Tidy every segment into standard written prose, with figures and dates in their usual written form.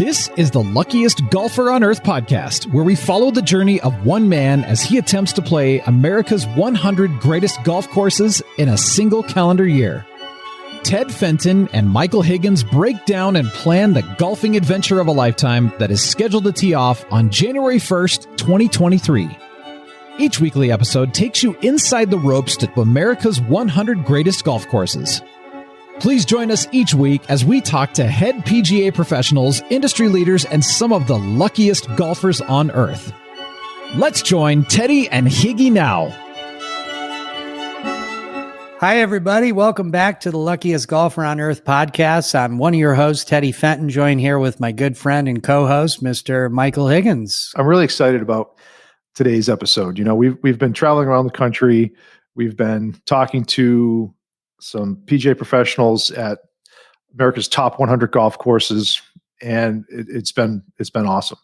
This is the Luckiest Golfer on Earth podcast, where we follow the journey of one man as he attempts to play America's 100 greatest golf courses in a single calendar year. Ted Fenton and Michael Higgins break down and plan the golfing adventure of a lifetime that is scheduled to tee off on January 1st, 2023. Each weekly episode takes you inside the ropes to America's 100 greatest golf courses. Please join us each week as we talk to head PGA professionals, industry leaders, and some of the luckiest golfers on earth. Let's join Teddy and Higgy now. Hi, everybody. Welcome back to the Luckiest Golfer on Earth podcast. I'm one of your hosts, Teddy Fenton, joined here with my good friend and co-host, Mr. Michael Higgins. I'm really excited about today's episode. You know, we've been traveling around the country. We've been talking to some PGA professionals at America's top 100 golf courses, and it's been awesome.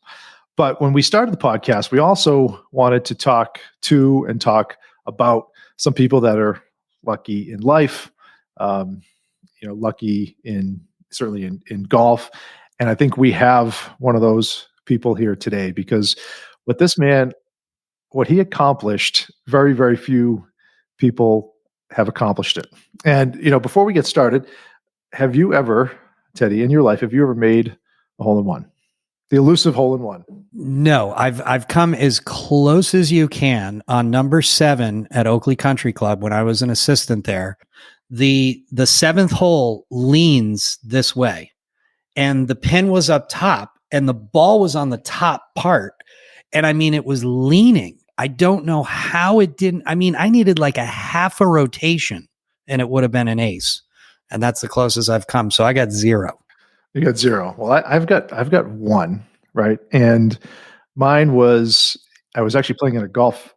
But when we started the podcast, we also wanted to talk about some people that are lucky in life, lucky certainly in golf. And I think we have one of those people here today, because what he accomplished, very, very few people have accomplished it. And, before we get started, have you ever, Teddy, in your life, made a hole-in-one? The elusive hole-in-one? No, I've come as close as you can on number 7 at Oakley Country Club when I was an assistant there. The seventh hole leans this way, and the pin was up top, and the ball was on the top part. And I mean, it was leaning. I don't know how it didn't. I mean, I needed like a half a rotation and it would have been an ace. And that's the closest I've come. So I got 0. You got 0. Well, I've got 1, right? And mine was, I was actually playing in a golf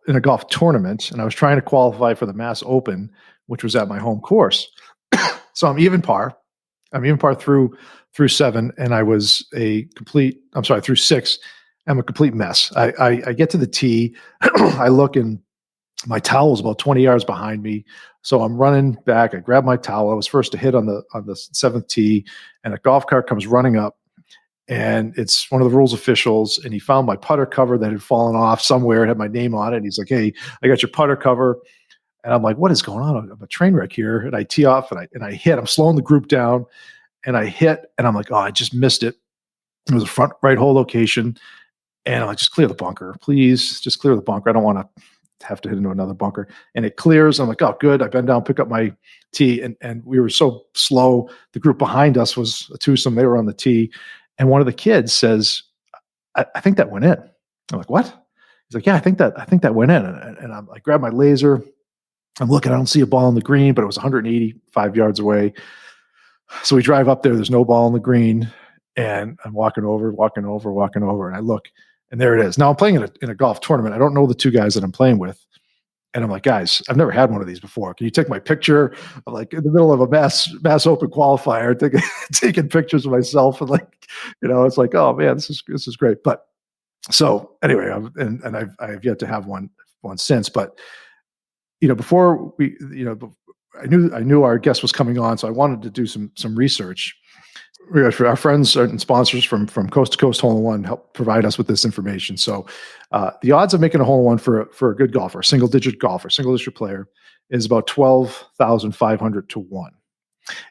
tournament, and I was trying to qualify for the Mass Open, which was at my home course. So I'm even par through 7, and I was through 6. I'm a complete mess. I get to the tee. I look, and my towel is about 20 yards behind me. So I'm running back. I grab my towel. I was first to hit on the 7th tee, and a golf cart comes running up, and it's one of the rules officials. And he found my putter cover that had fallen off somewhere. It had my name on it. And he's like, "Hey, I got your putter cover." And I'm like, "What is going on? I'm a train wreck here." And I tee off, and I hit. I'm slowing the group down, and I hit, and I'm like, "Oh, I just missed it." It was a front right hole location. And I'm like, "Just clear the bunker, please. Just clear the bunker. I don't want to have to hit into another bunker." And it clears. I'm like, "Oh, good." I bend down, pick up my tee, and we were so slow. The group behind us was a twosome. They were on the tee. And one of the kids says, I think that went in." I'm like, "What?" He's like, "Yeah, I think that went in." And I'm like, grab my laser. I'm looking. I don't see a ball on the green, but it was 185 yards away. So we drive up there. There's no ball on the green. And I'm walking over, and I look. And there it is. Now I'm playing in a golf tournament. I don't know the two guys that I'm playing with. And I'm like, "Guys, I've never had one of these before. Can you take my picture?" I'm like in the middle of a Mass Open qualifier, taking pictures of myself. And it's like, oh man, this is great. But so anyway, I've yet to have one since. But, before we, I knew our guest was coming on. So I wanted to do some research. Our friends and sponsors from Coast to Coast Hole-in-One help provide us with this information. So the odds of making a hole-in-one for a good golfer, a single-digit player, is about 12,500 to 1.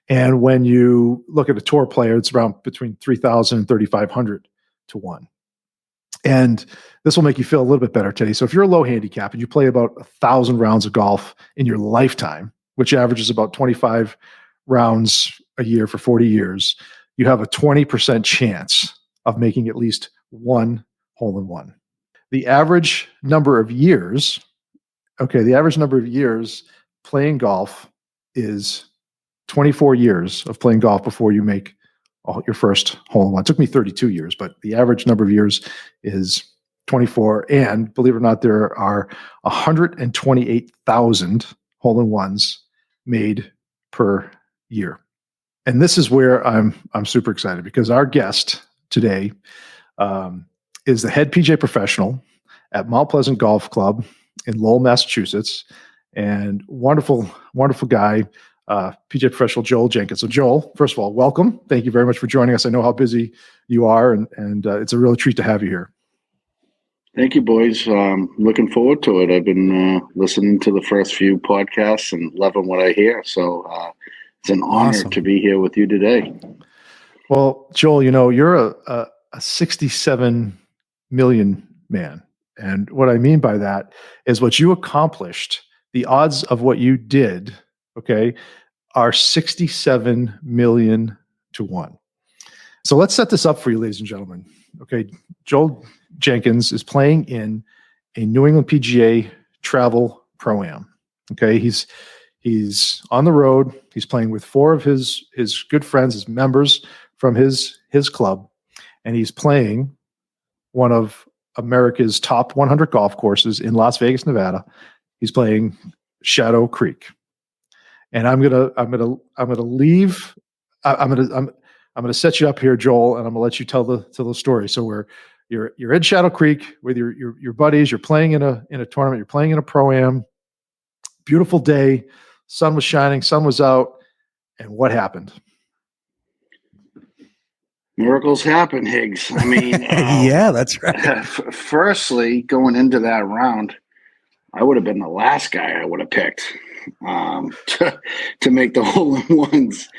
And when you look at a tour player, it's around between 3,000 and 3,500 to 1. And this will make you feel a little bit better, Teddy. So if you're a low handicap and you play about 1,000 rounds of golf in your lifetime, which averages about 25 rounds a year for 40 years, you have a 20% chance of making at least one hole-in-one. The average number of years playing golf is 24 years of playing golf before you make your first hole-in-one. It took me 32 years, but the average number of years is 24. And believe it or not, there are 128,000 hole-in-ones made per year. And this is where I'm super excited, because our guest today is the head PGA professional at Mount Pleasant Golf Club in Lowell, Massachusetts, and wonderful guy. PGA professional Joel Jenkins. So Joel, first of all, welcome. Thank you very much for joining us. I know how busy you are, and it's a real treat to have you here. Thank you, boys. Looking forward to it. I've been listening to the first few podcasts and loving what I hear. So it's an honor to be here with you today. Well, Joel, you're a 67 million man. And what I mean by that is what you accomplished, the odds of what you did, okay, are 67 million to 1. So let's set this up for you, ladies and gentlemen. Okay, Joel Jenkins is playing in a New England PGA Travel Pro-Am. Okay, he's on the road. He's playing with 4 of his good friends, his members from his club, and he's playing one of America's top 100 golf courses in Las Vegas, Nevada. He's playing Shadow Creek, and I'm gonna set you up here, Joel, and I'm gonna let you tell the story. So you're in Shadow Creek with your buddies. You're playing in a tournament. You're playing in a pro-am. Beautiful day. Sun was shining. Sun was out. And what happened? Miracles happen, Higgs. I mean, yeah, that's right. Firstly, going into that round, I would have been the last guy I would have picked to make the hole-in-ones.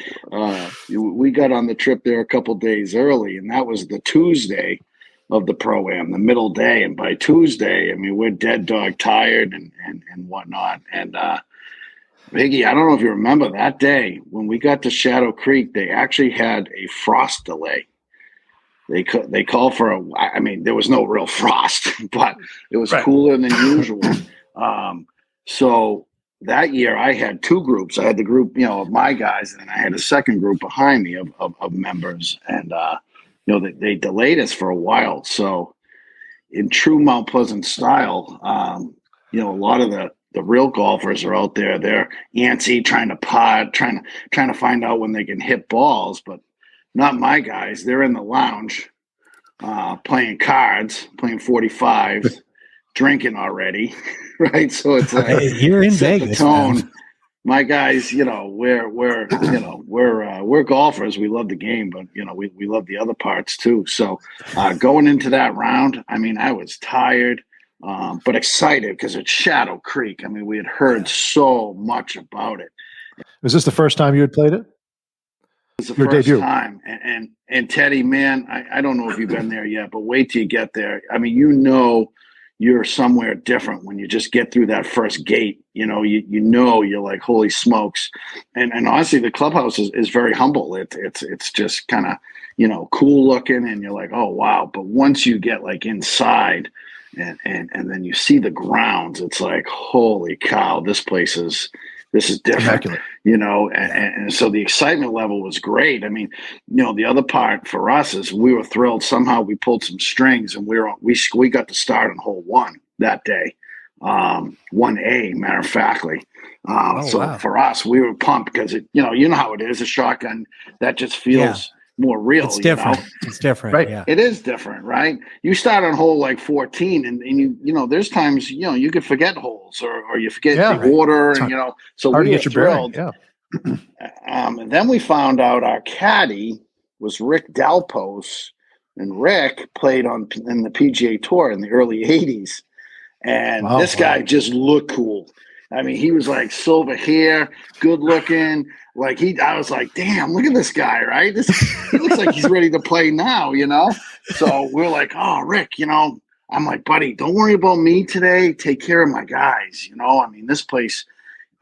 We got on the trip there a couple days early, and that was the Tuesday of the Pro-Am, the middle day. And by Tuesday, I mean, we're dead dog tired and whatnot. And Higgy, I don't know if you remember that day when we got to Shadow Creek, they actually had a frost delay. They called for there was no real frost, but it was cooler than usual. So that year I had 2 groups. I had the group, of my guys, and then I had a second group behind me of members. And, they delayed us for a while. So in true Mount Pleasant style, a lot of the real golfers are out there. They're antsy, trying to putt, trying to find out when they can hit balls, but not my guys. They're in the lounge, playing cards, playing 45s, drinking already, right? So it's like you're in Vegas. The tone. Man. My guys, we're golfers. We love the game, but we love the other parts too. So going into that round, I mean, I was tired. But excited because it's Shadow Creek. I mean, we had heard so much about it. Was this the first time you had played it? It was the Your first debut. time. And Teddy, man, I don't know if you've been there yet, but wait till you get there. I mean, you're somewhere different when you just get through that first gate. You're like, holy smokes. And honestly, the clubhouse is very humble. It's just kind of, cool looking, and you're like, oh, wow. But once you get like inside, and then you see the grounds, it's like, holy cow, this is different, and so the excitement level was great. I mean, the other part for us is we were thrilled. Somehow we pulled some strings, and we got to start on hole 1 that day, 1A, matter of factly. Wow. For us, we were pumped because you know how it is, a shotgun that just feels more real. It's different. It's different. Right. Yeah. It is different, right? You start on hole like 14 and you there's times, you could forget holes or you forget the order and, so hard we to were get your thrilled. bearing. Yeah. And then we found out our caddy was Rick Dalpos, and Rick played in the PGA Tour in the early 80s. And this guy just looked cool. I mean, he was like silver hair, good looking. I was like, damn, look at this guy, right? He looks like he's ready to play now, So we're like, oh, Rick, I'm like, buddy, don't worry about me today. Take care of my guys. I mean, this place,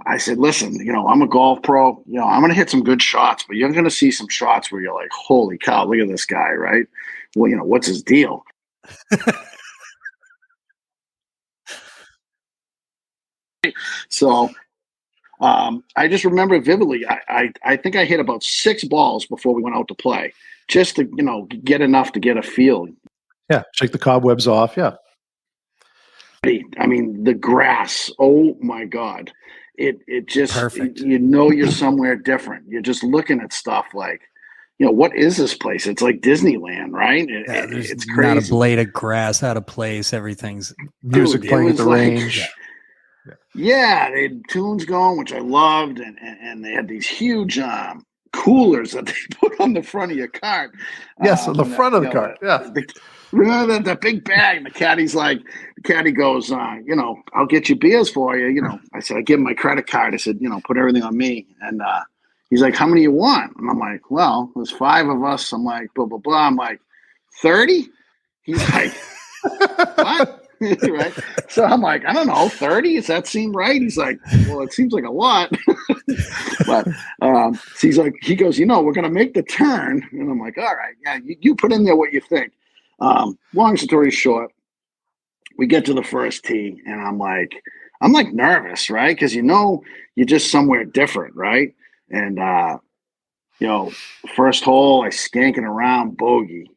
I said, listen, I'm a golf pro. I'm going to hit some good shots, but you're going to see some shots where you're like, holy cow, look at this guy, right? Well, what's his deal? So I just remember vividly, I think I hit about 6 balls before we went out to play, just to, get enough to get a feel. Yeah, shake the cobwebs off, yeah. I mean, the grass, oh my God. It just, perfect. You're somewhere different. You're just looking at stuff like, what is this place? It's like Disneyland, right? It's crazy. Not a blade of grass out of place. Everything's music playing at the range. Yeah, they had tunes going, which I loved, and they had these huge coolers that they put on the front of your cart. Yes, on the front of the cart. Yeah. Remember the big bag? And the caddy goes, I'll get you beers for you. I said, I give him my credit card. I said, put everything on me. And he's like, how many you want? And I'm like, well, there's 5 of us. I'm like, blah, blah, blah. I'm like, 30? He's like, what? Right. So I'm like, I don't know, 30? Does that seem right? He's like, well, it seems like a lot. But so he's like, he goes, we're going to make the turn. And I'm like, all right, yeah, you put in there what you think. Long story short, we get to the first tee and I'm like nervous, right? Because you're just somewhere different, right? And first hole, I skanking around bogey,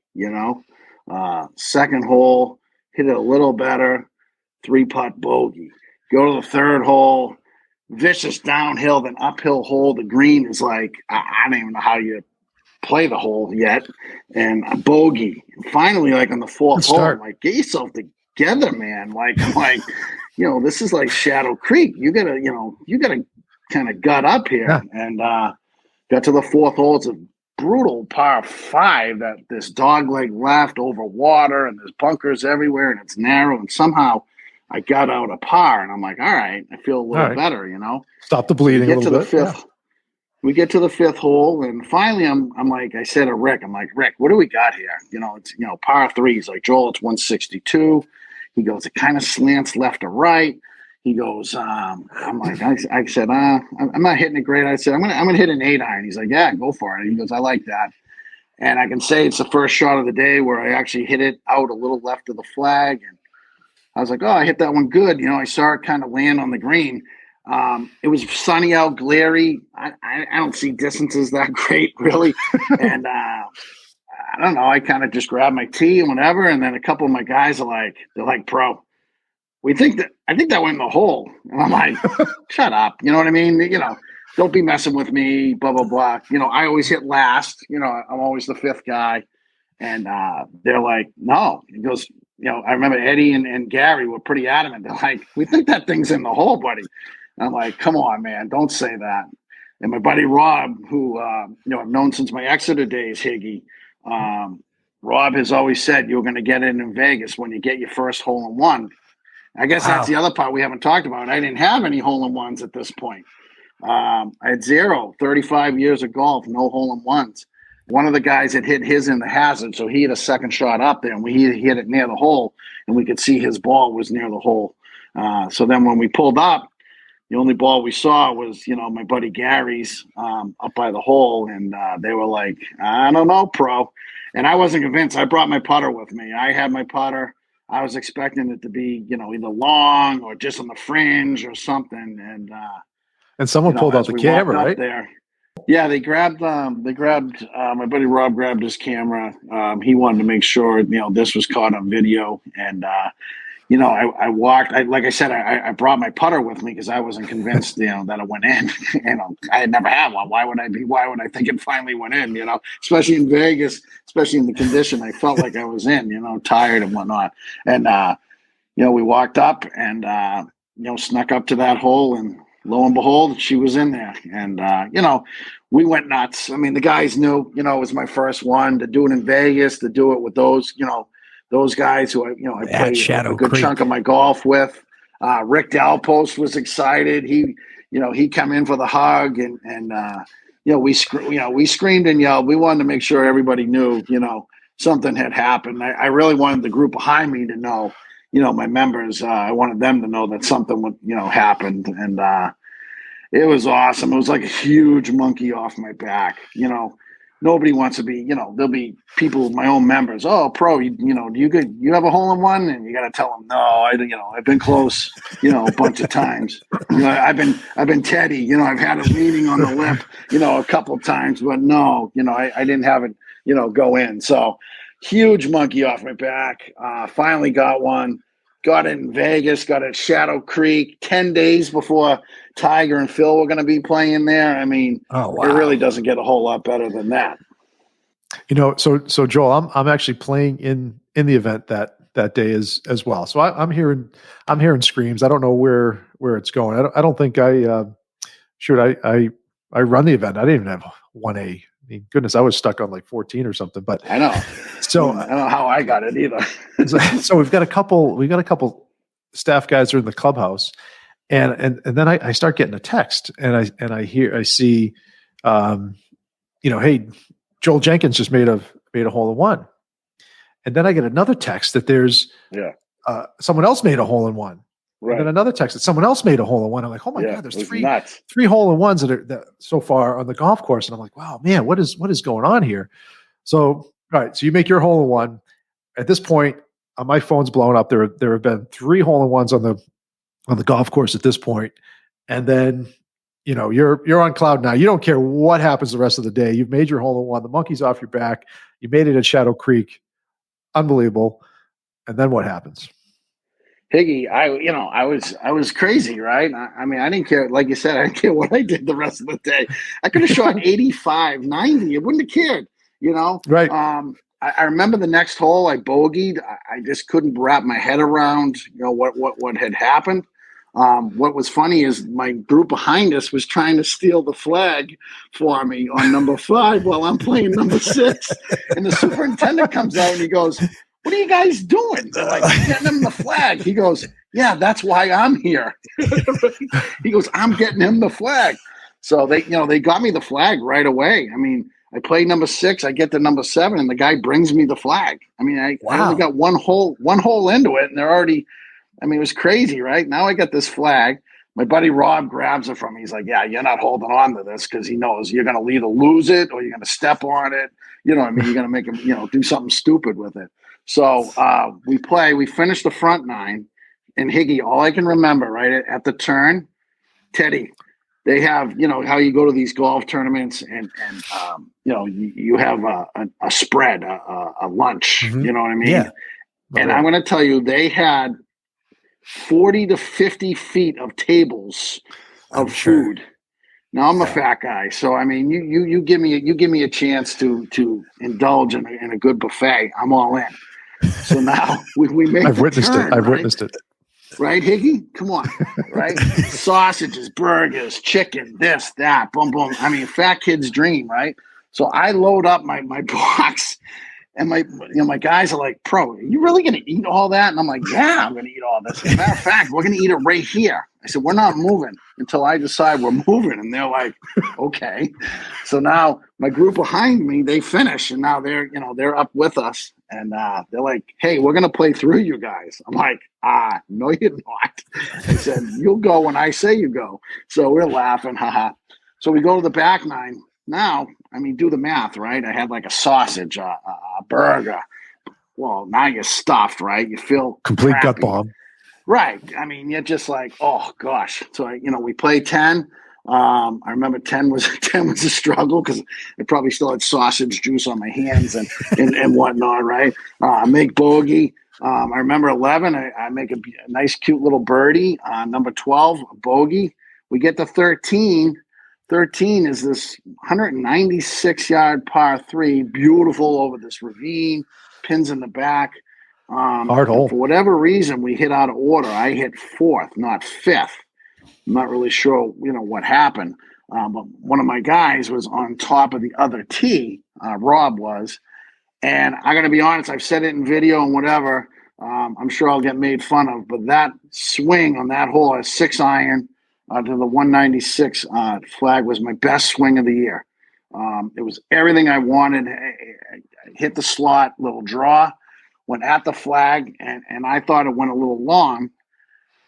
second hole, hit it a little better, 3-putt bogey. Go to the third hole, vicious downhill, then uphill hole. The green is like, I don't even know how you play the hole yet. And a bogey. And finally, like on the fourth hole, I'm like, get yourself together, man. I'm like, this is like Shadow Creek. You gotta kind of gut up here. Yeah. And got to the fourth hole. It's a brutal par 5 that this dog leg left over water and there's bunkers everywhere and it's narrow, and somehow I got out a par and I'm like, all right, I feel a little better, Stop the bleeding a little bit. We get to the fifth hole and finally I'm like, I said to Rick, Rick, what do we got here? It's par 3. He's like, Joel, it's 162. He goes, it kind of slants left to right. He goes, I'm like, I said, I'm not hitting it great. I said, I'm gonna hit an 8-iron. He's like, yeah, go for it. He goes, I like that. And I can say it's the first shot of the day where I actually hit it out a little left of the flag. And I was like, oh, I hit that one good. I saw it kind of land on the green. It was sunny out, glary. I don't see distances that great, really. And I don't know. I kind of just grabbed my tee and whatever. And then a couple of my guys they're like, bro, I think that went in the hole. And I'm like, shut up. You know what I mean? Don't be messing with me, blah, blah, blah. I always hit last. I'm always the 5th guy. And they're like, no. He goes, I remember Eddie and Gary were pretty adamant. They're like, we think that thing's in the hole, buddy. And I'm like, come on, man, don't say that. And my buddy Rob, who I've known since my Exeter days, Higgy, Rob has always said you're going to get it in Vegas when you get your first hole-in-one. I guess that's the other part we haven't talked about. I didn't have any hole-in-ones at this point. I had 0, 35 years of golf, no hole-in-ones. One of the guys had hit his in the hazard, so he had a second shot up there, and he hit it near the hole, and we could see his ball was near the hole. So then when we pulled up, the only ball we saw was, my buddy Gary's up by the hole, and they were like, I don't know, pro. And I wasn't convinced. I brought my putter with me. I had my putter. I was expecting it to be, either long or just on the fringe or something. And someone pulled out the camera, right? There. Yeah, they grabbed my buddy Rob grabbed his camera. He wanted to make sure, this was caught on video. And, I walked, like I said, I brought my putter with me because I wasn't convinced, that it went in. I had never had one. Why would I think it finally went in, especially in Vegas, especially in the condition I felt like I was in, tired and whatnot. And, we walked up and, snuck up to that hole, and lo and behold, she was in there. And, we went nuts. I mean, the guys knew, it was my first one to do it in Vegas, to do it with those, those guys who I played a good chunk of my golf with. Rick Dalpost was excited. He come in for the hug and we screamed and yelled. We wanted to make sure everybody knew, something had happened. I really wanted the group behind me to know, my members, I wanted them to know that something would, happened. And it was awesome. It was like a huge monkey off my back, Nobody wants to be, there'll be people, my own members. Oh, pro, you have a hole-in-one, and you got to tell them, no, I've been close, a bunch of times. I've been Teddy, I've had a leaning on the lip, a couple of times, but no, I didn't have it, go in. So huge monkey off my back. Finally got one. Got it in Vegas. Got it at Shadow Creek 10 days before Tiger and Phil were going to be playing there. I mean, It really doesn't get a whole lot better than that. So Joel, I'm actually playing in the event that that day as well. So I'm hearing screams. I don't know where it's going. I don't think I run the event. I didn't even have 1A. I mean, goodness, I was stuck on like 14 or something. But I know. So I don't know how I got it either. so we've got a couple staff guys are in the clubhouse, and then I start getting a text, and I see, hey, Joel Jenkins just made a hole in one, and then I get another text that there's someone else made a hole in one. Right. And then another text that someone else made a hole in one. I'm like, oh my God, there's three hole in ones that so far on the golf course. And I'm like, wow, man, what is going on here? So, all right. So you make your hole in one. At this point, my phone's blown up. There have been 3 hole in ones on the golf course at this point. And then, you're on cloud nine. You don't care what happens the rest of the day. You've made your hole in one. The monkey's off your back. You made it at Shadow Creek. Unbelievable. And then what happens? Higgy, I was crazy, right? I mean, I didn't care. Like you said, I didn't care what I did the rest of the day. I could have shot 85, 90. I wouldn't have cared, Right. I remember the next hole I bogeyed. I just couldn't wrap my head around, what had happened. What was funny is my group behind us was trying to steal the flag for me on number 5 while I'm playing number 6. And the superintendent comes out and he goes, "What are you guys doing?" They're like, "Getting him the flag." He goes, "Yeah, that's why I'm here." He goes, "I'm getting him the flag." So they got me the flag right away. I mean, I played number 6, I get to number 7, and the guy brings me the flag. I mean, I only got one hole into it, and they're already. I mean, it was crazy, right? Now I got this flag. My buddy Rob grabs it from me. He's like, "Yeah, you're not holding on to this," because he knows you're going to either lose it or you're going to step on it. You know what I mean? You're going to make him, do something stupid with it. So we finish the front 9, and Higgy, all I can remember, right, at the turn, Teddy, they have, how you go to these golf tournaments and you have a spread, a lunch, you know what I mean? Yeah. And I'm going to tell you, they had 40 to 50 feet of tables of food. Now I'm a fat guy, so I mean, you give me a chance to indulge in a good buffet, I'm all in. So now we make. I've witnessed it. Right, Higgy? Come on, right? Sausages, burgers, chicken, this, that, boom, boom. I mean, fat kid's dream, right? So I load up my box, and my guys are like, "Pro, are you really going to eat all that?" And I'm like, "Yeah, I'm going to eat all this. As a matter of fact, we're going to eat it right here." I said, "We're not moving until I decide we're moving." And they're like, "Okay." So now my group behind me, they finish, and now they're up with us, and they're like, "Hey, we're going to play through you guys." I'm like, "No, you're not." I said, "You'll go when I say you go." So we're laughing, haha. So we go to the back 9. Now, I mean, do the math, right? I had like a sausage, a burger. Well, now you're stuffed, right? You feel complete crappy. gut bomb. Right. I mean, you're just like, oh gosh. So we played 10. I remember 10 was a struggle because I probably still had sausage juice on my hands and whatnot. Right. Make bogey. I remember 11. I make a nice, cute little birdie. Number 12, a bogey. We get to 13. 13 is this 196-yard par 3, beautiful over this ravine, pins in the back. Hard hole. For whatever reason, we hit out of order. I hit 4th, not 5th. I'm not really sure, what happened. But one of my guys was on top of the other tee. Rob was. And I got to be honest, I've said it in video and whatever. I'm sure I'll get made fun of. But that swing on that hole, a 6-iron to the 196 flag was my best swing of the year. It was everything I wanted. I hit the slot, little draw. Went at the flag, and I thought it went a little long.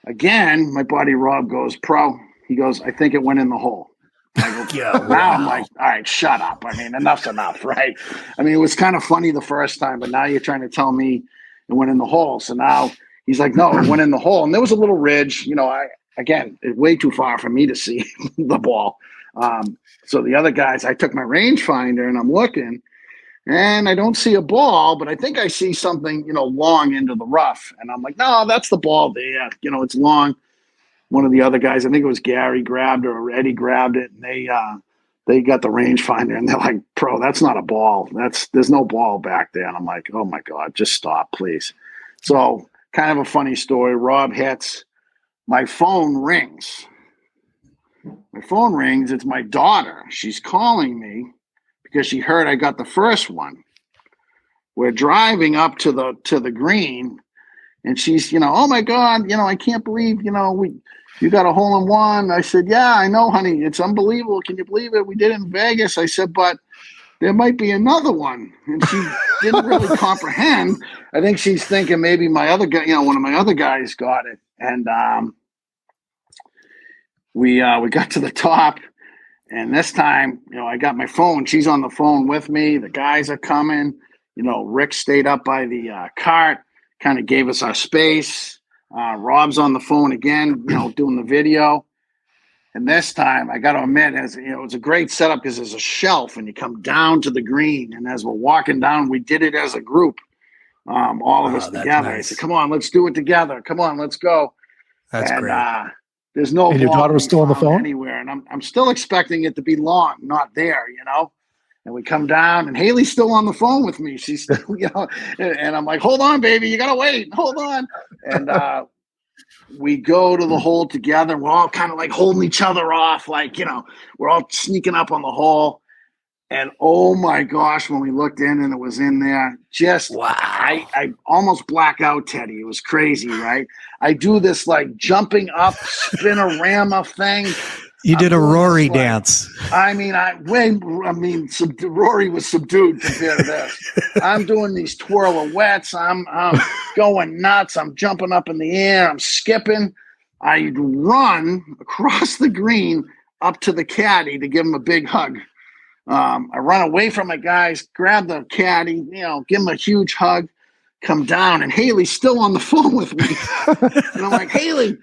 Again, my buddy Rob goes, "Pro." He goes, "I think it went in the hole." I go, now I'm like, all right, shut up. I mean, enough's enough, right? I mean, it was kind of funny the first time, but now you're trying to tell me it went in the hole. So now he's like, "No, it went in the hole." And there was a little ridge. It's way too far for me to see the ball. So the other guys, I took my rangefinder and I'm looking. And I don't see a ball, but I think I see something, long into the rough. And I'm like, no, that's the ball there. It's long. One of the other guys, I think it was Gary, grabbed it or Eddie grabbed it. And they got the rangefinder and they're like, "Pro, that's not a ball. There's no ball back there." And I'm like, "Oh my God, just stop, please." So kind of a funny story. Rob hits. My phone rings. It's my daughter. She's calling me because she heard I got the first one. We're driving up to the green, and she's, oh my God, I can't believe, you got a hole in one. I said, yeah, I know, honey. It's unbelievable. Can you believe it? We did it in Vegas. I said, but there might be another one. And she didn't really comprehend. I think she's thinking maybe my other guy, one of my other guys got it. And we got to the top, and this time, I got my phone. She's on the phone with me. The guys are coming. Rick stayed up by the cart, kind of gave us our space. Rob's on the phone again, doing the video. And this time, I got to admit, it's a great setup because there's a shelf, and you come down to the green. And as we're walking down, we did it as a group, all of us together. Nice. I said, "Come on, let's do it together. Come on, let's go." That's great. There's no. And your daughter was still on the phone anywhere, and I'm still expecting it to be long, not there, And we come down, and Haley's still on the phone with me. She's still, and I'm like, "Hold on, baby, you gotta wait. Hold on." And we go to the hole together. We're all kind of like holding each other off, like we're all sneaking up on the hole. And oh my gosh, when we looked in and it was in there, wow. I almost black out, Teddy. It was crazy, right? I do this like jumping up spinorama thing. You did a Rory dance. Rory was subdued compared to this. I'm doing these twirl-a-wets. I'm going nuts. I'm jumping up in the air. I'm skipping. I run across the green up to the caddy to give him a big hug. I run away from my guys, grab the caddy, give him a huge hug, come down, and Haley's still on the phone with me. And I'm like, Haley,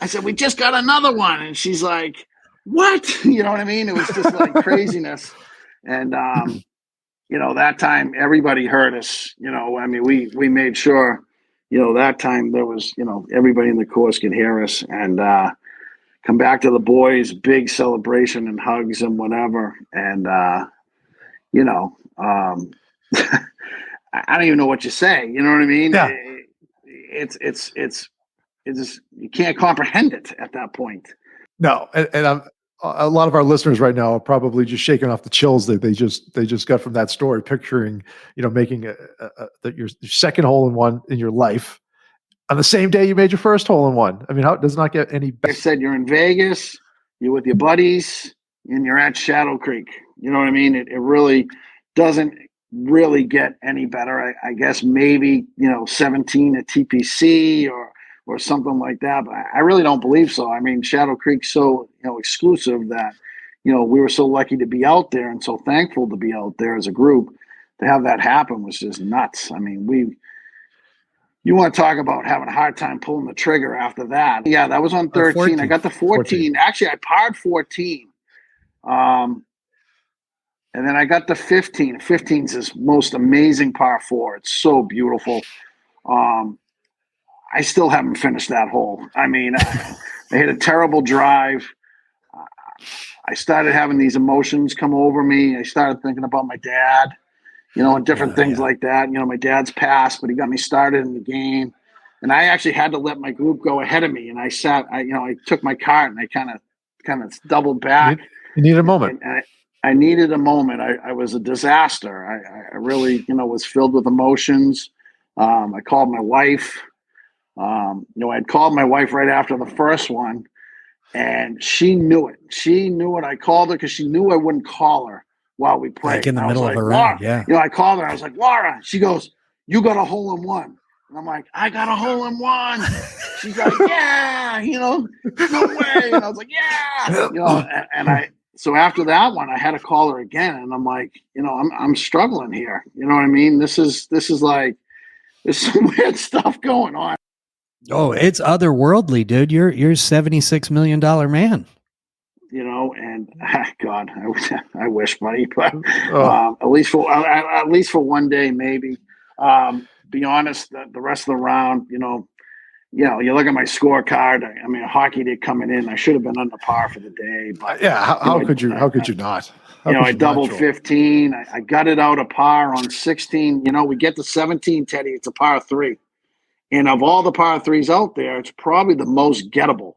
I said, we just got another one. And she's like, what? You know what I mean? It was just like craziness. And, that time everybody heard us, we made sure, that time there was, everybody in the course could hear us, and, come back to the boys, big celebration and hugs and whatever. And, I don't even know what you say. You know what I mean? Yeah. It's just, you can't comprehend it at that point. No. And a lot of our listeners right now are probably just shaking off the chills that they just got from that story, picturing, making your second hole in one in your life on the same day you made your first hole in one. I mean, how it does not get any better. Like I said, you're in Vegas, you're with your buddies, and you're at Shadow Creek. You know what I mean? It really doesn't really get any better. I guess maybe, 17 at TPC or something like that, but I really don't believe so. I mean, Shadow Creek's so, exclusive that, we were so lucky to be out there and so thankful to be out there as a group. To have that happen was just nuts. I mean, you want to talk about having a hard time pulling the trigger after that. Yeah, that was on 13. 14. I got the 14. Actually, I parred 14. And then I got the 15. 15's this most amazing par 4. It's so beautiful. I still haven't finished that hole. I mean, I hit a terrible drive. I started having these emotions come over me. I started thinking about my dad, and different things like that. My dad's passed, but he got me started in the game. And I actually had to let my group go ahead of me. And I took my cart and I kind of doubled back. You need a moment. And I needed a moment. I was a disaster. I really, was filled with emotions. I called my wife. I'd called my wife right after the first one, and she knew it. I called her because she knew I wouldn't call her while we played. Like in the middle of a round, yeah. I called her. I was like, Laura. She goes, you got a hole in one. And I'm like, I got a hole in one. She's like, yeah, no way. And I was like, yeah, so after that one, I had to call her again, and I'm like, I'm struggling here. You know what I mean? This is like, there's some weird stuff going on. Oh, it's otherworldly, dude. You're $76 million man. And God, I wish, buddy, but at least for one day, maybe. Be honest, the rest of the round, you look at my scorecard. I mean, hockey did coming in. I should have been under par for the day, but how could you not? I doubled 15. I got it out of par on 16. We get to 17, Teddy. It's a par 3. And of all the par threes out there, it's probably the most gettable.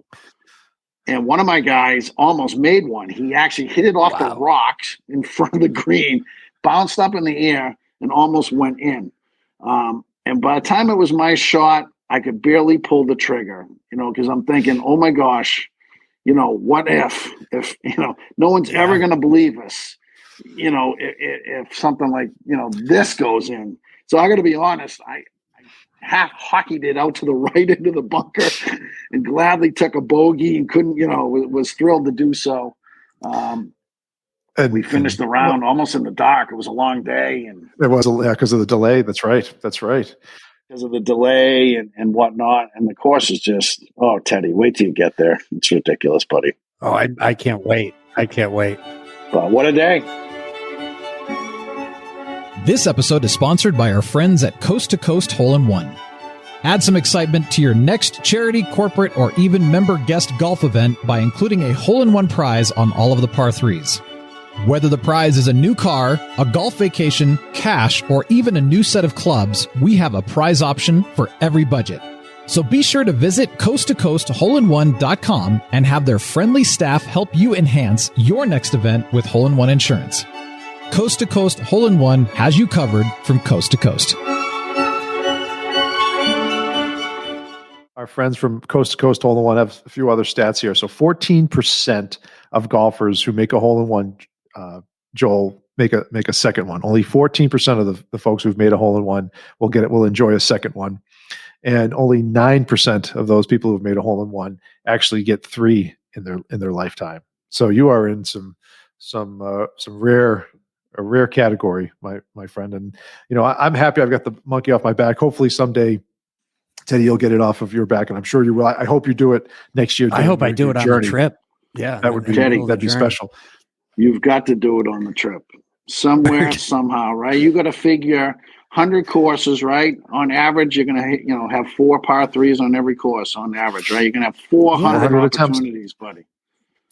And one of my guys almost made one. He actually hit it off the rocks in front of the green, bounced up in the air, and almost went in. And by the time it was my shot, I could barely pull the trigger, because I'm thinking, oh my gosh, what if, no one's ever going to believe us, if something like, this goes in. So I got to be honest, I half hockeyed it out to the right into the bunker and gladly took a bogey and couldn't, was thrilled to do so. And we finished the round almost in the dark. It was a long day. And it was, because of the delay. That's right. Because of the delay and whatnot. And the course is just, Teddy, wait till you get there. It's ridiculous, buddy. Oh, I can't wait. But what a day. This episode is sponsored by our friends at Coast to Coast Hole-in-One. Add some excitement to your next charity, corporate, or even member guest golf event by including a hole-in-one prize on all of the par threes. Whether the prize is a new car, a golf vacation, cash, or even a new set of clubs, we have a prize option for every budget. So be sure to visit coasttocoastholein1.com and have their friendly staff help you enhance your next event with Hole-in-One Insurance. Coast to Coast Hole-in-One has you covered from coast to coast. Our friends from Coast to Coast Hole-in-One have a few other stats here. So 14% of golfers who make a hole-in-one, Joel, make a second one. Only 14% of the folks who've made a hole-in-one will enjoy a second one. And only 9% of those people who've made a hole-in-one actually get 3 in their lifetime. So you are in some rare category, my friend. And I'm happy I've got the monkey off my back. Hopefully someday, Teddy, you'll get it off of your back, and I'm sure you will. I hope you do it next year. I hope I do it on the trip. Yeah, that'd be special. You've got to do it on the trip somewhere, somehow, right? You got to figure 100 courses, right? On average, you're going to have 4 par threes on every course on average, right? You're going to have 400 opportunities, buddy.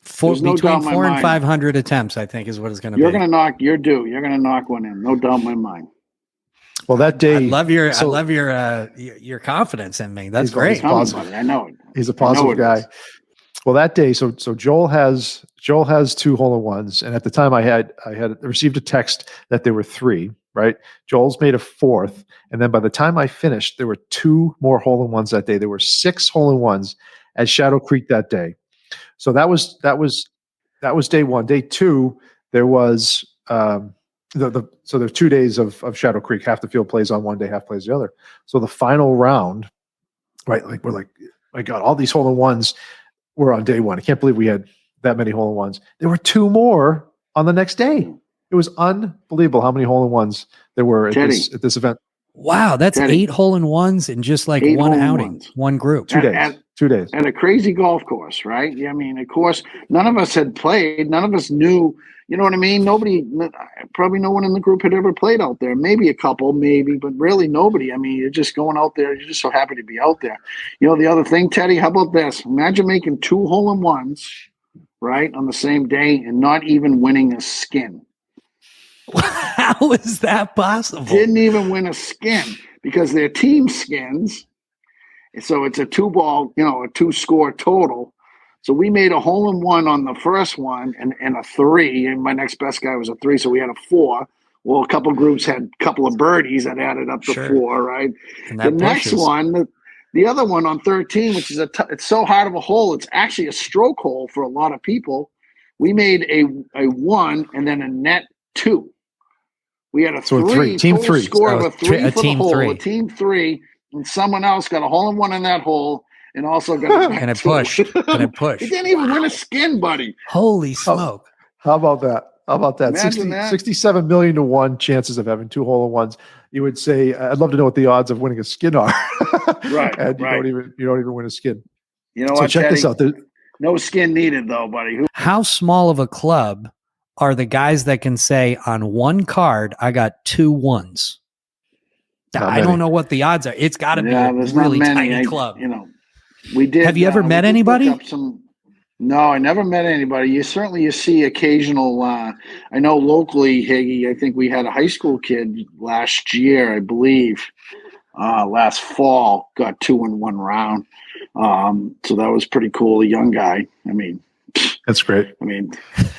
Between 400 and 500 attempts, I think, is what it's going to be. You're going to knock one in. No doubt in my mind. Well, that day, I love your confidence in me. That's great. I know it. He's a positive guy. Well, that day, so Joel has 2 hole-in-ones, and at the time I had received a text that there were 3. Right, Joel's made a 4th, and then by the time I finished, there were 2 more hole-in-ones that day. There were 6 hole-in-ones at Shadow Creek that day. So that was day 1. Day 2, there was so there's 2 days of Shadow Creek. Half the field plays on one day, half plays the other. So the final round, right? Like we're like, my God, all these hole-in-ones were on day 1. I can't believe we had that many hole-in-ones. There were 2 more on the next day. It was unbelievable how many hole-in-ones there were at this event. Wow, that's 8 hole-in-ones in just like one outing, one group. 2 days. 2 days. At a crazy golf course, right? I mean, of course, none of us had played. None of us knew, you know what I mean? Probably no one in the group had ever played out there. Maybe a couple, but really nobody. I mean, you're just going out there. You're just so happy to be out there. The other thing, Teddy, how about this? Imagine making 2 hole-in-ones, right, on the same day and not even winning a skin. How is that possible? Didn't even win a skin because they're team skins. So it's a 2-ball, a 2-score total. So we made a hole-in-one on the first one and a 3. And my next best guy was a 3. So we had a 4. Well, a couple of groups had a couple of birdies that added up to 4, right? The next one, the other one on 13, which is it's so hard of a hole. It's actually a stroke hole for a lot of people. We made a 1 and then a net 2. We had a 3, team 3 score of a 3 for the hole, 3. a team 3, and someone else got a hole-in-one in that hole and also got a and it pushed. He didn't even win a skin, buddy. Holy smoke! How about that? 67 million to 1 chances of having 2 hole-in-ones. You would say, I'd love to know what the odds of winning a skin are. Right. And you don't even win a skin. You know so what? Check Teddy, this out. No skin needed, though, buddy. How small of a club are the guys that can say on one card, I got 2 1s? I don't know what the odds are. It's got to be a really tiny club. We did. Have you ever met anybody? No, I never met anybody. You see occasional. I know locally, Higgy. I think we had a high school kid last year, I believe. last fall, got 2 in 1 round. So that was pretty cool. A young guy. I mean, That's great. I mean,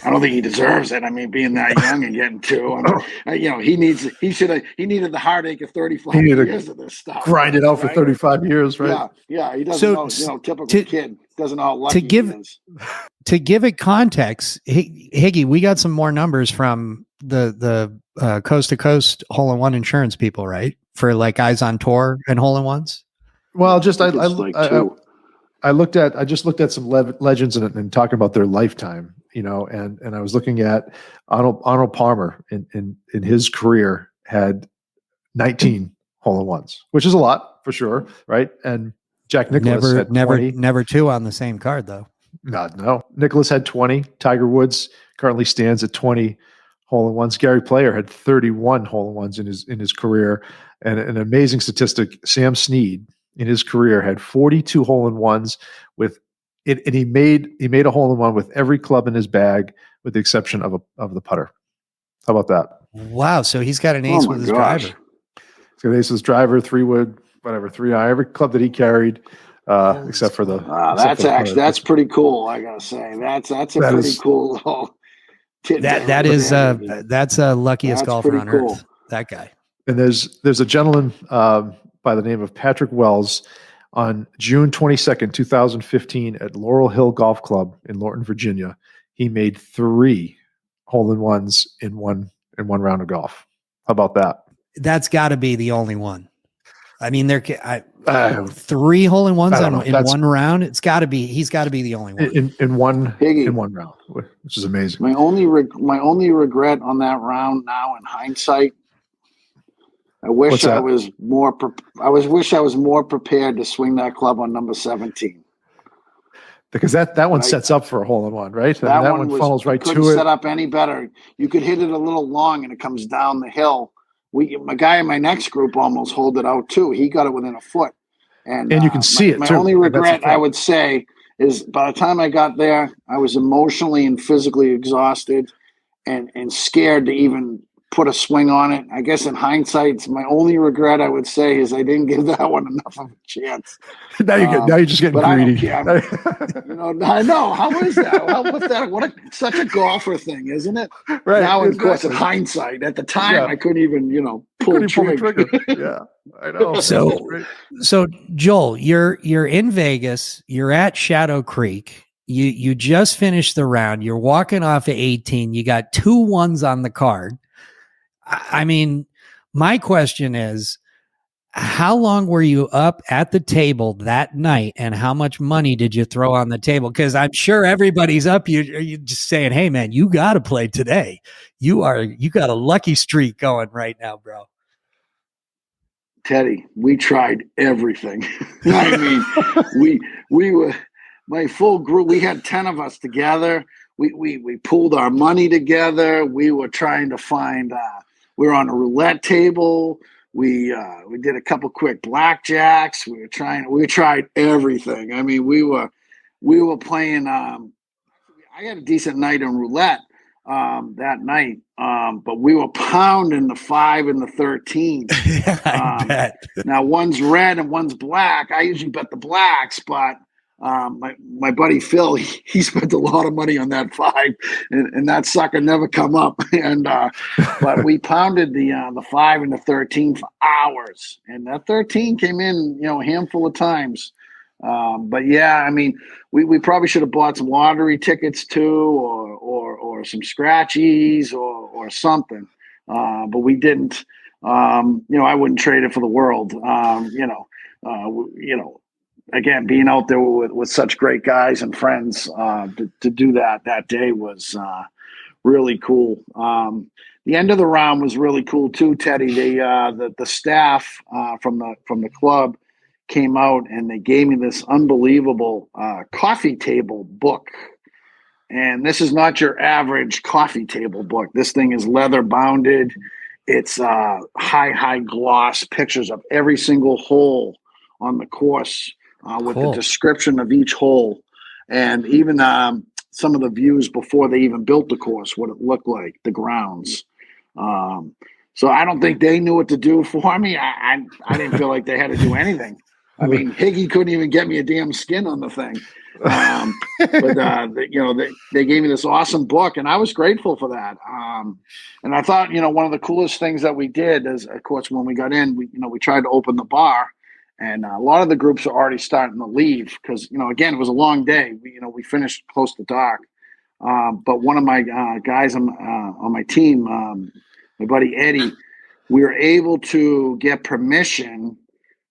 I don't think he deserves it. I mean, being that young and getting 2, I mean, he needed the heartache of 35 years of this stuff. Grind it out for 35 years, right? Yeah. He doesn't know, typical kid doesn't know how lucky he is. To give it context, Higgy, we got some more numbers from the coast to coast hole-in-one insurance people, right? For like guys on tour and hole-in-ones. Well, I just looked at some legends and talking about their lifetime, and I was looking at Arnold Palmer in his career had 19 hole-in-ones, which is a lot for sure, right? And Jack Nicklaus had 20. Never 2 on the same card though. No. Nicklaus had 20. Tiger Woods currently stands at 20 hole-in-ones. Gary Player had 31 hole-in-ones in his career, and an amazing statistic. Sam Snead in his career had 42 hole-in-ones with it, and he made a hole-in-one with every club in his bag, with the exception of the putter. How about that? Wow! So he's got an ace with his driver. He's got an ace with his driver, 3-wood, whatever, 3-iron, every club that he carried, except for the. That's pretty cool. I gotta say, that's pretty cool little. That's a luckiest golfer on earth. That guy. And there's a gentleman by the name of Patrick Wells on June 22nd, 2015 at Laurel Hill Golf Club in Lorton, Virginia. He made 3 hole-in-ones in one round of golf. How about that? That's got to be the only one. I mean, 3 hole-in-ones in one round. He's got to be the only one in one round, which is amazing. My only regret on that round now, in hindsight, I wish I was more prepared to swing that club on number 17. Because that one sets up for a hole-in-one, right? That one funnels right to it. Couldn't set up any better. You could hit it a little long and it comes down the hill. My guy in my next group almost holed it out too. He got it within a foot. And you can see it my too. My only regret, I would say, is by the time I got there, I was emotionally and physically exhausted and scared to even put a swing on it. I guess in hindsight, my only regret, I would say, is I didn't give that one enough of a chance. Now you're just getting greedy. I know. How is that? What's that? Such a golfer thing, isn't it? Right. Now, of course, in hindsight, at the time, I couldn't even, pull the trigger. Yeah, I know. So Joel, you're in Vegas. You're at Shadow Creek. You just finished the round. You're walking off at 18. You got 2 1s on the card. I mean, my question is, how long were you up at the table that night, and how much money did you throw on the table? Because I'm sure everybody's up. You're just saying, "Hey, man, you got to play today. You got a lucky streak going right now, bro." Teddy, we tried everything. I mean, we were my full group. We had 10 of us together. We pooled our money together. We were trying to find. We were on a roulette table. We did a couple quick blackjacks. We tried everything. I mean, we were playing. I had a decent night on roulette that night, but we were pounding the 5 and the 13. I bet. Now one's red and one's black. I usually bet the blacks, but my buddy Phil, he spent a lot of money on that 5, and that sucker never come up. And but we pounded the 5 and the 13 for hours, and that 13 came in, a handful of times. But yeah, I mean, we probably should have bought some lottery tickets too, or some scratchies or something. But we didn't. I wouldn't trade it for the world. Again, being out there with such great guys and friends to do that day was really cool. The end of the round was really cool too, Teddy. The staff from the club came out and they gave me this unbelievable coffee table book. And this is not your average coffee table book. This thing is leather bounded. It's high gloss pictures of every single hole on the course. With the description of each hole, and even some of the views before they even built the course, what it looked like, the grounds. So I don't think they knew what to do for me. I didn't feel like they had to do anything. I mean, Higgy couldn't even get me a damn skin on the thing. They gave me this awesome book, and I was grateful for that. And I thought, one of the coolest things that we did is, of course, when we got in, we tried to open the bar, and a lot of the groups are already starting to leave because, again, it was a long day. We finished close to dark. But one of my guys on my team, my buddy Eddie, we were able to get permission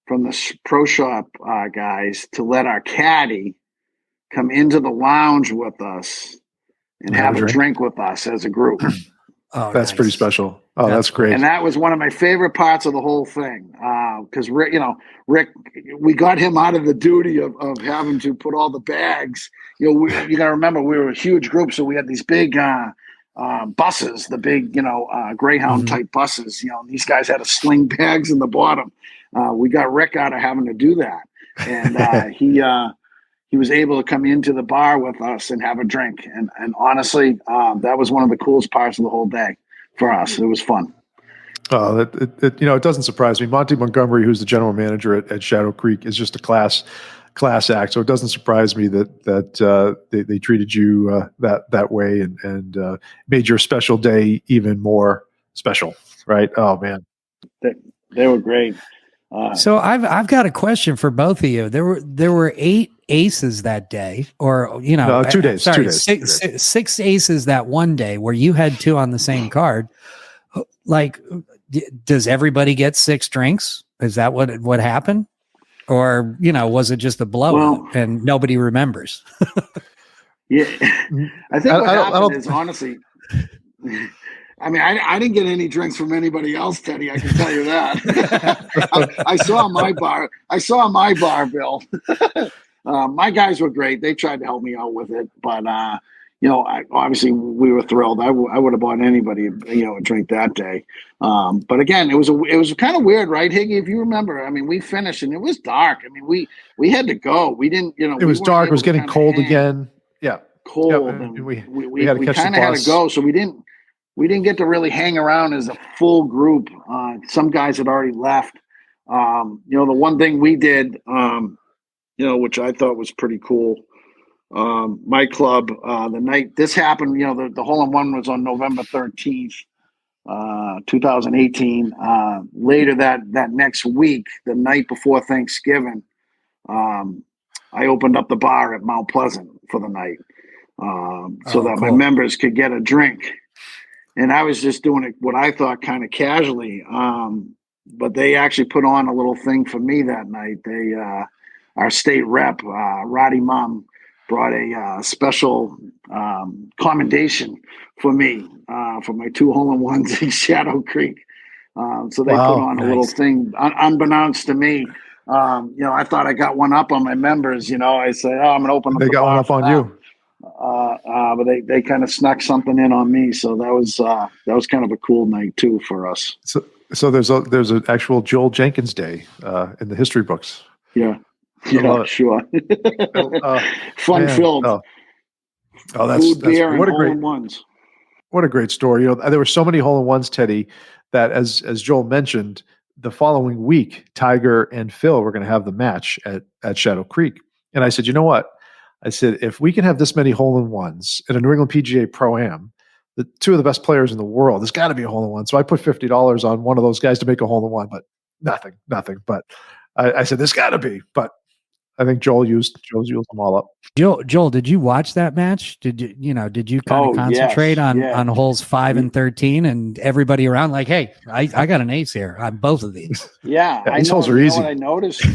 from the pro shop guys to let our caddy come into the lounge with us and have a drink with us as a group. Oh, that's nice. Pretty special. Oh, that's great. And that was one of my favorite parts of the whole thing. Because Rick, we got him out of the duty of having to put all the bags. You got to remember, we were a huge group, so we had these big buses, the big, Greyhound type buses. These guys had to sling bags in the bottom. We got Rick out of having to do that, and he was able to come into the bar with us and have a drink. And honestly, that was one of the coolest parts of the whole day for us. It was fun. Oh, it doesn't surprise me. Monty Montgomery, who's the general manager at Shadow Creek, is just a class act. So it doesn't surprise me that they treated you that way and made your special day even more special. Right? Oh man, they were great. So I've got a question for both of you. There were 8 aces that day, or 2 days. Sorry, 2 days. six aces that one day where you had 2 on the same card. Like, does everybody get 6 drinks? Is that what happened, or was it just a blowout and nobody remembers? Yeah, I think what happened is honestly. I mean, I didn't get any drinks from anybody else, Teddy. I can tell you that. I saw my bar bill. My guys were great. They tried to help me out with it, but obviously we were thrilled. I would have bought anybody a drink that day. But again, it was kind of weird, right, Higgy? If you remember, I mean, we finished and it was dark. I mean, we had to go. We didn't, It was dark. It was getting cold again. Yeah, cold. Yeah, and we kind of had to go, so we didn't get to really hang around as a full group. Some guys had already left. The one thing we did, which I thought was pretty cool. My club, the night this happened, the hole-in-one was on November 13th, 2018. Later that next week, the night before Thanksgiving, I opened up the bar at Mount Pleasant for the night so that my members could get a drink. And I was just doing it what I thought kind of casually. But they actually put on a little thing for me that night. They, our state rep, Roddy Mum, brought a special commendation for me for my 2 hole-in-ones in Shadow Creek. So they put on a little thing, unbeknownst to me. I thought I got one up on my members. I said, I'm going to open up the bar. They got one up on you. But they kind of snuck something in on me, so that was kind of a cool night too for us. So there's an actual Joel Jenkins Day in the history books. Yeah, sure. Fun filled. That's food, beer, what and a great hole-in-ones. What a great story. There were so many hole-in-ones, Teddy, that as Joel mentioned, the following week, Tiger and Phil were going to have the match at Shadow Creek, and I said, you know what? I said, if we can have this many hole-in-ones at a New England PGA Pro-Am, the 2 of the best players in the world, there's got to be a hole-in-one. So I put $50 on one of those guys to make a hole-in-one, but nothing. But I said, there's got to be. But I think Joel used them all up. Joel, did you watch that match? Did you kind of concentrate on holes 5 and 13 and everybody around like, hey, I got an ace here on both of these? Yeah, these holes are easy. What I noticed.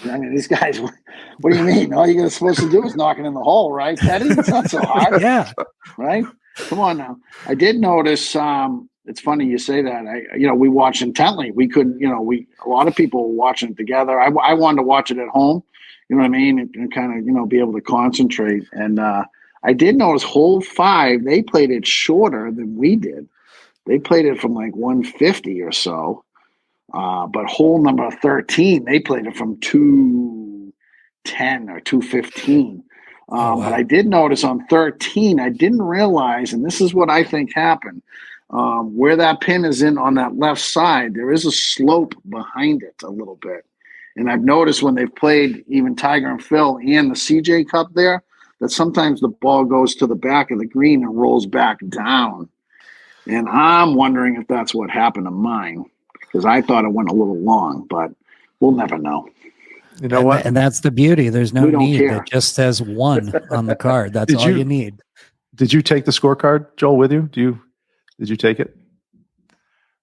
I mean, these guys, what do you mean? All you're supposed to do is knocking in the hole, right, Teddy? It's not so hard. Yeah. Right? Come on now. I did notice, it's funny you say that. We watched intently. We couldn't, a lot of people were watching it together. I wanted to watch it at home, you know what I mean? And kind of, be able to concentrate. And I did notice hole 5, they played it shorter than we did. They played it from like 150 or so. But hole number 13, they played it from 210 or 215. But I did notice on 13, I didn't realize, and this is what I think happened. where that pin is in on that left side, there is a slope behind it a little bit. And I've noticed when they've played even Tiger and Phil and the CJ Cup there, that sometimes the ball goes to the back of the green and rolls back down. And I'm wondering if that's what happened to mine, because I thought it went a little long, but we'll never know. You know what? And that's the beauty. There's no need. Care. It just says 1 on the card. That's all you need. Did you take the scorecard, Joel, with you? Did you take it?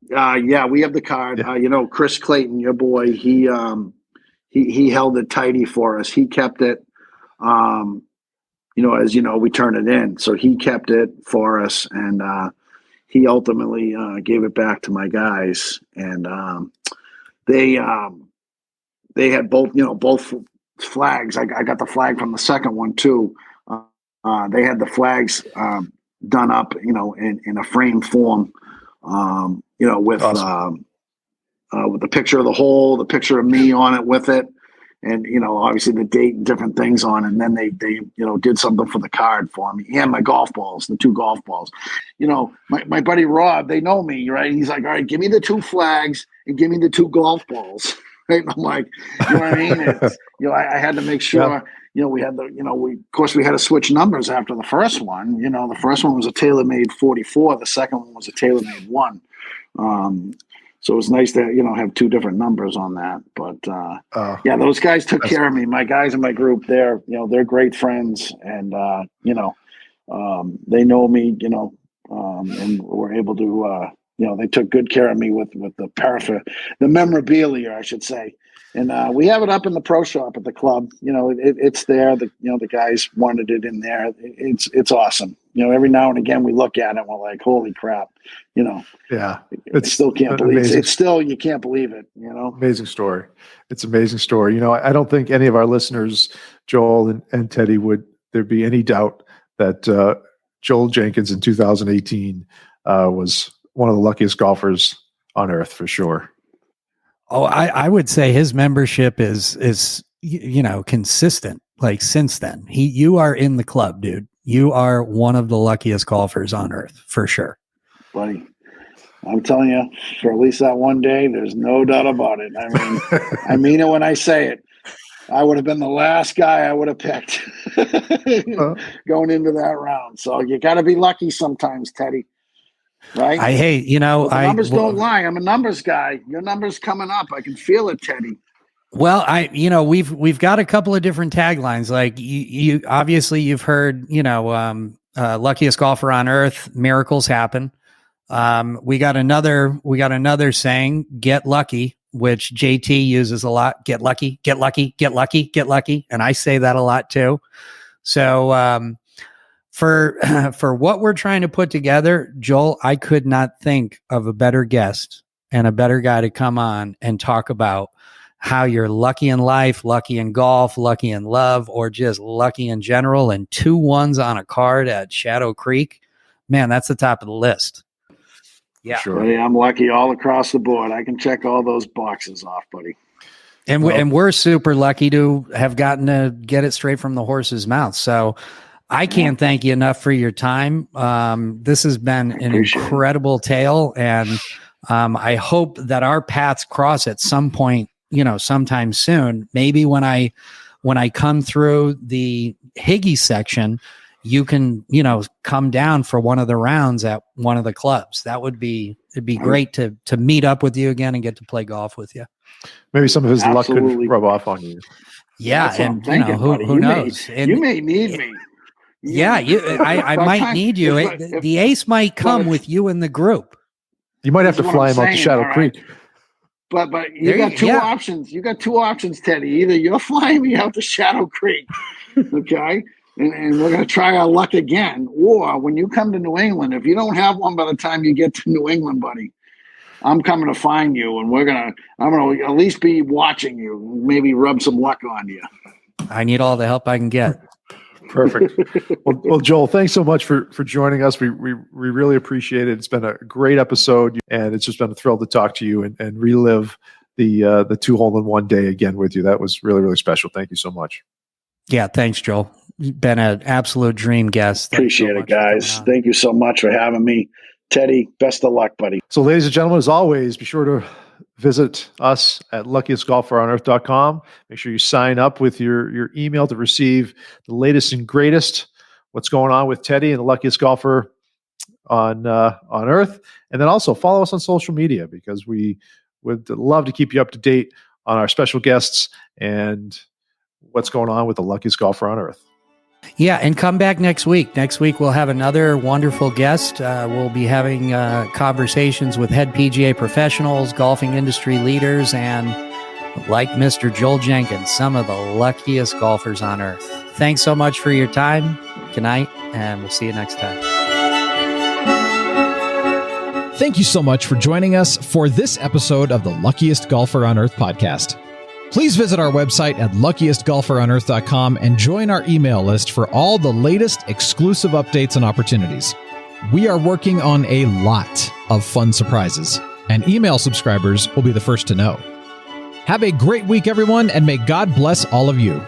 Yeah, we have the card. Yeah. Chris Clayton, your boy, he held it tighty for us. He kept it. As you know, we turn it in, so he kept it for us, and he ultimately gave it back to my guys, and they had both flags. I got the flag from the second one too. They had the flags done up, in a frame form, with awesome. With the picture of the hole, the picture of me on it with it, and obviously the date and different things on it. And then they did something for the card for me and my golf balls, the 2 golf balls. My buddy Rob, they know me, right? He's like, all right, give me the 2 flags and give me the 2 golf balls. Right? And I'm like, you know what I mean? It's, I had to make sure, we had we had to switch numbers after the first one. The first one was a TaylorMade 44. The second one was a TaylorMade 1. So it was nice to, have 2 different numbers on that. But those guys took care of me. My guys in my group, they're great friends, and they know me, and were able to, they took good care of me with the memorabilia, I should say. And we have it up in the pro shop at the club. It's there. The guys wanted it in there. It's awesome. Every now and again we look at it and we're like, holy crap. Yeah. I still can't believe it. It's still, you can't believe it. Amazing story. It's an amazing story. I don't think any of our listeners, Joel and Teddy, would there be any doubt that Joel Jenkins in 2018 was one of the luckiest golfers on earth, for sure. Oh, I would say his membership is consistent. Like since then, you are in the club, dude. You are one of the luckiest golfers on earth, for sure. Buddy, I'm telling you, for at least that one day, there's no doubt about it. I mean, I mean it when I say it. I would have been the last guy I would have picked going into that round. So you got to be lucky sometimes, Teddy. Right? The numbers don't lie. I'm a numbers guy. Your numbers coming up. I can feel it, Teddy. Well, we've got a couple of different taglines. Like you obviously you've heard, luckiest golfer on earth, miracles happen. We got another saying, get lucky, which JT uses a lot. Get lucky, get lucky, get lucky, get lucky. And I say that a lot too. So, for what we're trying to put together, Joel, I could not think of a better guest and a better guy to come on and talk about how you're lucky in life, lucky in golf, lucky in love, or just lucky in general. And 2 1s on a card at Shadow Creek, man, that's the top of the list. Yeah, sure. Buddy, I'm lucky all across the board. I can check all those boxes off, buddy. And we're super lucky to have gotten to get it straight from the horse's mouth. So I can't thank you enough for your time. This has been an incredible tale, and I hope that our paths cross at some point, sometime soon. Maybe when I come through the Higgy section, you can, come down for one of the rounds at one of the clubs. It'd be great to meet up with you again and get to play golf with you. Maybe some of his luck could rub off on you. Yeah, and who knows? You may need me. Yeah, I might need you. The ace might come with you in the group. You might have to fly him out to Shadow Creek. But you got 2 options. You got 2 options, Teddy. Either you're flying me out to Shadow Creek, okay, and we're going to try our luck again, or when you come to New England, if you don't have one by the time you get to New England, buddy, I'm coming to find you, and I'm going to at least be watching you, maybe rub some luck on you. I need all the help I can get. Perfect. Well, Joel, thanks so much for joining us. We really appreciate it. It's been a great episode, and it's just been a thrill to talk to you and relive the 2-hole-in-1 day again with you. That was really, really special. Thank you so much. Yeah, thanks, Joel. You've been an absolute dream guest. Appreciate it, guys. Thank you so much for having me. Teddy, best of luck, buddy. So, ladies and gentlemen, as always, be sure to visit us at luckiestgolferonearth.com. Make sure you sign up with your email to receive the latest and greatest what's going on with Teddy and the luckiest golfer on Earth. And then also follow us on social media, because we would love to keep you up to date on our special guests and what's going on with the luckiest golfer on Earth. Yeah, and come back next week. Next week, we'll have another wonderful guest. We'll be having conversations with head PGA professionals, golfing industry leaders, and like Mr. Joel Jenkins, some of the luckiest golfers on Earth. Thanks so much for your time. Good night, and we'll see you next time. Thank you so much for joining us for this episode of the Luckiest Golfer on Earth podcast. Please visit our website at luckiestgolferonearth.com and join our email list for all the latest exclusive updates and opportunities. We are working on a lot of fun surprises, and email subscribers will be the first to know. Have a great week, everyone, and may God bless all of you.